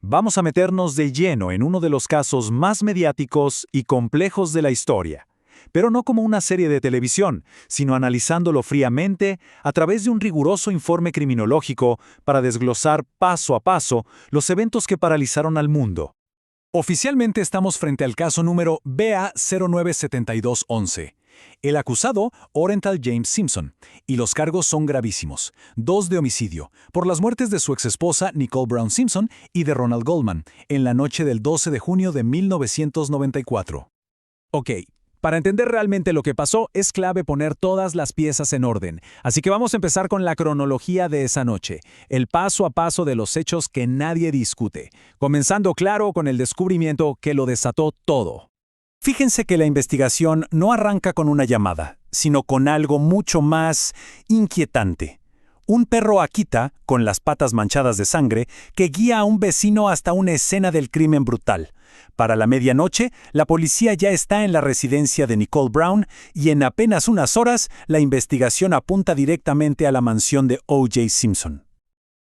vamos a meternos de lleno en uno de los casos más mediáticos y complejos de la historia, pero no como una serie de televisión, sino analizándolo fríamente a través de un riguroso informe criminológico para desglosar paso a paso los eventos que paralizaron al mundo. Oficialmente estamos frente al caso número BA097211. El acusado, Orenthal James Simpson, y los cargos son gravísimos, 2 de homicidio, por las muertes de su exesposa Nicole Brown Simpson y de Ronald Goldman, en la noche del 12 de junio de 1994. Ok, para entender realmente lo que pasó, es clave poner todas las piezas en orden, así que vamos a empezar con la cronología de esa noche, el paso a paso de los hechos que nadie discute, comenzando claro con el descubrimiento que lo desató todo. Fíjense que la investigación no arranca con una llamada, sino con algo mucho más inquietante. Un perro Akita, con las patas manchadas de sangre, que guía a un vecino hasta una escena del crimen brutal. Para la medianoche, la policía ya está en la residencia de Nicole Brown y en apenas unas horas, la investigación apunta directamente a la mansión de O.J. Simpson.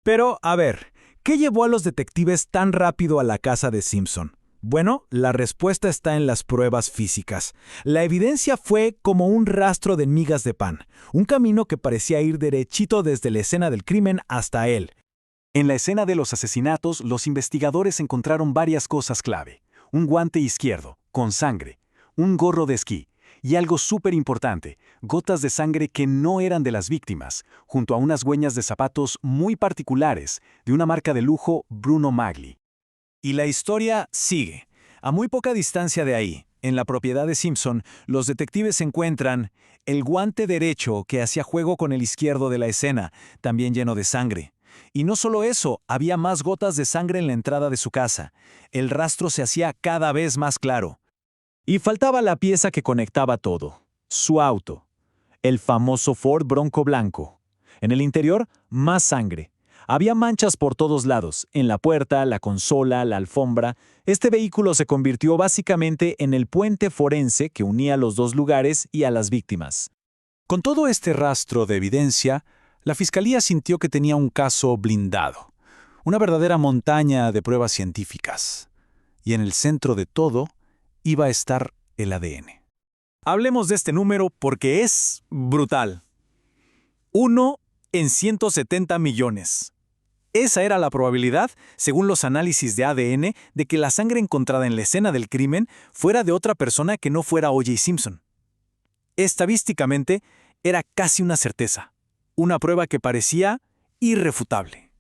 Pero, a ver, ¿qué llevó a los detectives tan rápido a la casa de Simpson? Bueno, la respuesta está en las pruebas físicas. La evidencia fue como un rastro de migas de pan, un camino que parecía ir derechito desde la escena del crimen hasta él. En la escena de los asesinatos, los investigadores encontraron varias cosas clave. Un guante izquierdo, con sangre, un gorro de esquí, y algo súper importante, gotas de sangre que no eran de las víctimas, junto a unas huellas de zapatos muy particulares de una marca de lujo Bruno Magli. Y la historia sigue. A muy poca distancia de ahí, en la propiedad de Simpson, los detectives encuentran el guante derecho que hacía juego con el izquierdo de la escena, también lleno de sangre. Y no solo eso, había más gotas de sangre en la entrada de su casa. El rastro se hacía cada vez más claro. Y faltaba la pieza que conectaba todo, su auto, el famoso Ford Bronco blanco. En el interior, más sangre. Había manchas por todos lados, en la puerta, la consola, la alfombra. Este vehículo se convirtió básicamente en el puente forense que unía los dos lugares y a las víctimas. Con todo este rastro de evidencia, la fiscalía sintió que tenía un caso blindado, una verdadera montaña de pruebas científicas. Y en el centro de todo iba a estar el ADN. Hablemos de este número porque es brutal. 1 en 170 millones. Esa era la probabilidad, según los análisis de ADN, de que la sangre encontrada en la escena del crimen fuera de otra persona que no fuera O.J. Simpson. Estadísticamente, era casi una certeza, una prueba que parecía irrefutable.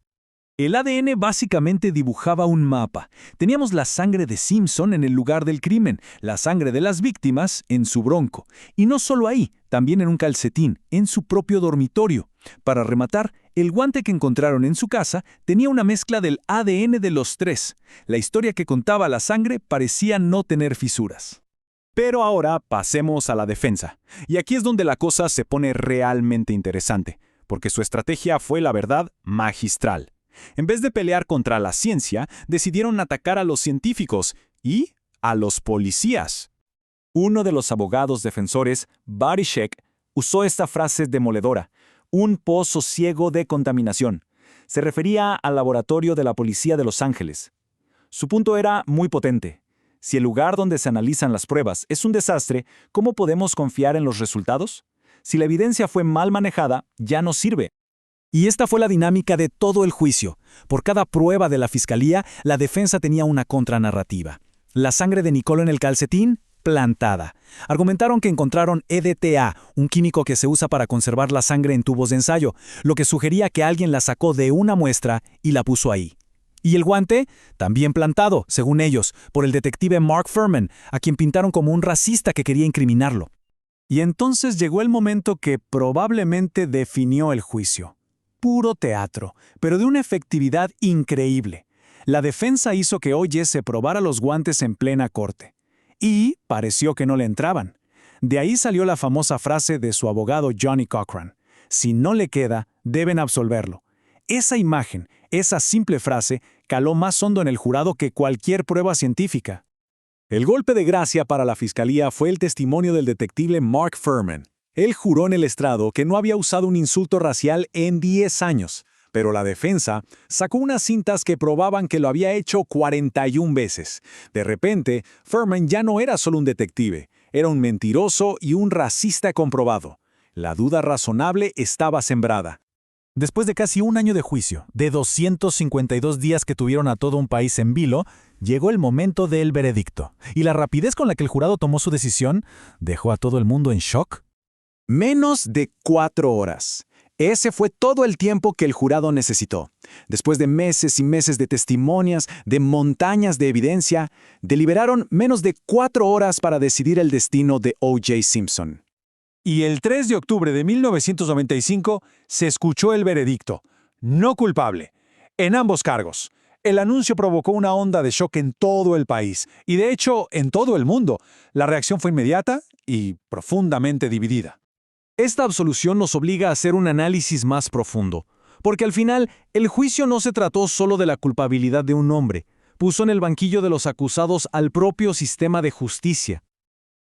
El ADN básicamente dibujaba un mapa. Teníamos la sangre de Simpson en el lugar del crimen, la sangre de las víctimas en su Bronco. Y no solo ahí, también en un calcetín, en su propio dormitorio. Para rematar, el guante que encontraron en su casa tenía una mezcla del ADN de los tres. La historia que contaba la sangre parecía no tener fisuras. Pero ahora pasemos a la defensa. Y aquí es donde la cosa se pone realmente interesante, porque su estrategia fue, la verdad, magistral. En vez de pelear contra la ciencia, decidieron atacar a los científicos y a los policías. Uno de los abogados defensores, Barry Scheck, usó esta frase demoledora: un pozo ciego de contaminación. Se refería al laboratorio de la policía de Los Ángeles. Su punto era muy potente. Si el lugar donde se analizan las pruebas es un desastre, ¿cómo podemos confiar en los resultados? Si la evidencia fue mal manejada, ya no sirve. Y esta fue la dinámica de todo el juicio. Por cada prueba de la fiscalía, la defensa tenía una contranarrativa. La sangre de Nicole en el calcetín, plantada. Argumentaron que encontraron EDTA, un químico que se usa para conservar la sangre en tubos de ensayo, lo que sugería que alguien la sacó de una muestra y la puso ahí. Y el guante, también plantado, según ellos, por el detective Mark Fuhrman, a quien pintaron como un racista que quería incriminarlo. Y entonces llegó el momento que probablemente definió el juicio. Puro teatro, pero de una efectividad increíble. La defensa hizo que O.J. se probara los guantes en plena corte. Y pareció que no le entraban. De ahí salió la famosa frase de su abogado Johnny Cochran: si no le queda, deben absolverlo. Esa imagen, esa simple frase, caló más hondo en el jurado que cualquier prueba científica. El golpe de gracia para la fiscalía fue el testimonio del detective Mark Fuhrman. Él juró en el estrado que no había usado un insulto racial en 10 años. Pero la defensa sacó unas cintas que probaban que lo había hecho 41 veces. De repente, Furman ya no era solo un detective, era un mentiroso y un racista comprobado. La duda razonable estaba sembrada. Después de casi un año de juicio, de 252 días que tuvieron a todo un país en vilo, llegó el momento del veredicto. Y la rapidez con la que el jurado tomó su decisión dejó a todo el mundo en shock. Menos de 4 horas. Ese fue todo el tiempo que el jurado necesitó. Después de meses y meses de testimonios, de montañas de evidencia, deliberaron menos de 4 horas para decidir el destino de O.J. Simpson. Y el 3 de octubre de 1995 se escuchó el veredicto. No culpable. En ambos cargos. El anuncio provocó una onda de shock en todo el país, y de hecho en todo el mundo. La reacción fue inmediata y profundamente dividida. Esta absolución nos obliga a hacer un análisis más profundo, porque al final el juicio no se trató solo de la culpabilidad de un hombre, puso en el banquillo de los acusados al propio sistema de justicia.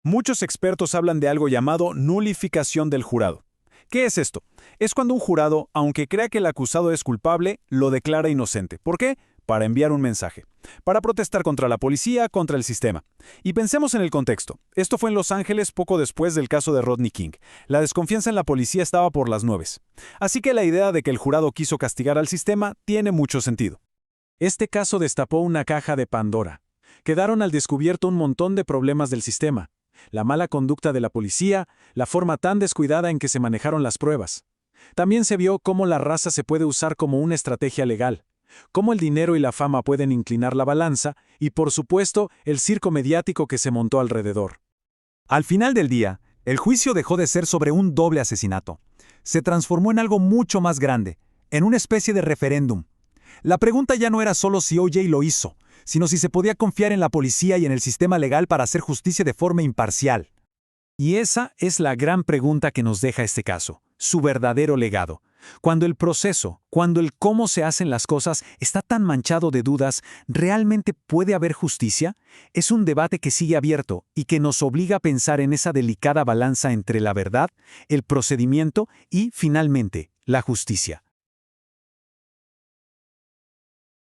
Muchos expertos hablan de algo llamado nulificación del jurado. ¿Qué es esto? Es cuando un jurado, aunque crea que el acusado es culpable, lo declara inocente. ¿Por qué? Para enviar un mensaje. Para protestar contra la policía, contra el sistema. Y pensemos en el contexto. Esto fue en Los Ángeles poco después del caso de Rodney King. La desconfianza en la policía estaba por las nubes. Así que la idea de que el jurado quiso castigar al sistema tiene mucho sentido. Este caso destapó una caja de Pandora. Quedaron al descubierto un montón de problemas del sistema. La mala conducta de la policía, la forma tan descuidada en que se manejaron las pruebas. También se vio cómo la raza se puede usar como una estrategia legal, cómo el dinero y la fama pueden inclinar la balanza y, por supuesto, el circo mediático que se montó alrededor. Al final del día, el juicio dejó de ser sobre un doble asesinato. Se transformó en algo mucho más grande, en una especie de referéndum. La pregunta ya no era solo si O.J. lo hizo, sino si se podía confiar en la policía y en el sistema legal para hacer justicia de forma imparcial. Y esa es la gran pregunta que nos deja este caso, su verdadero legado. Cuando el proceso, cuando el cómo se hacen las cosas está tan manchado de dudas, ¿realmente puede haber justicia? Es un debate que sigue abierto y que nos obliga a pensar en esa delicada balanza entre la verdad, el procedimiento y, finalmente, la justicia.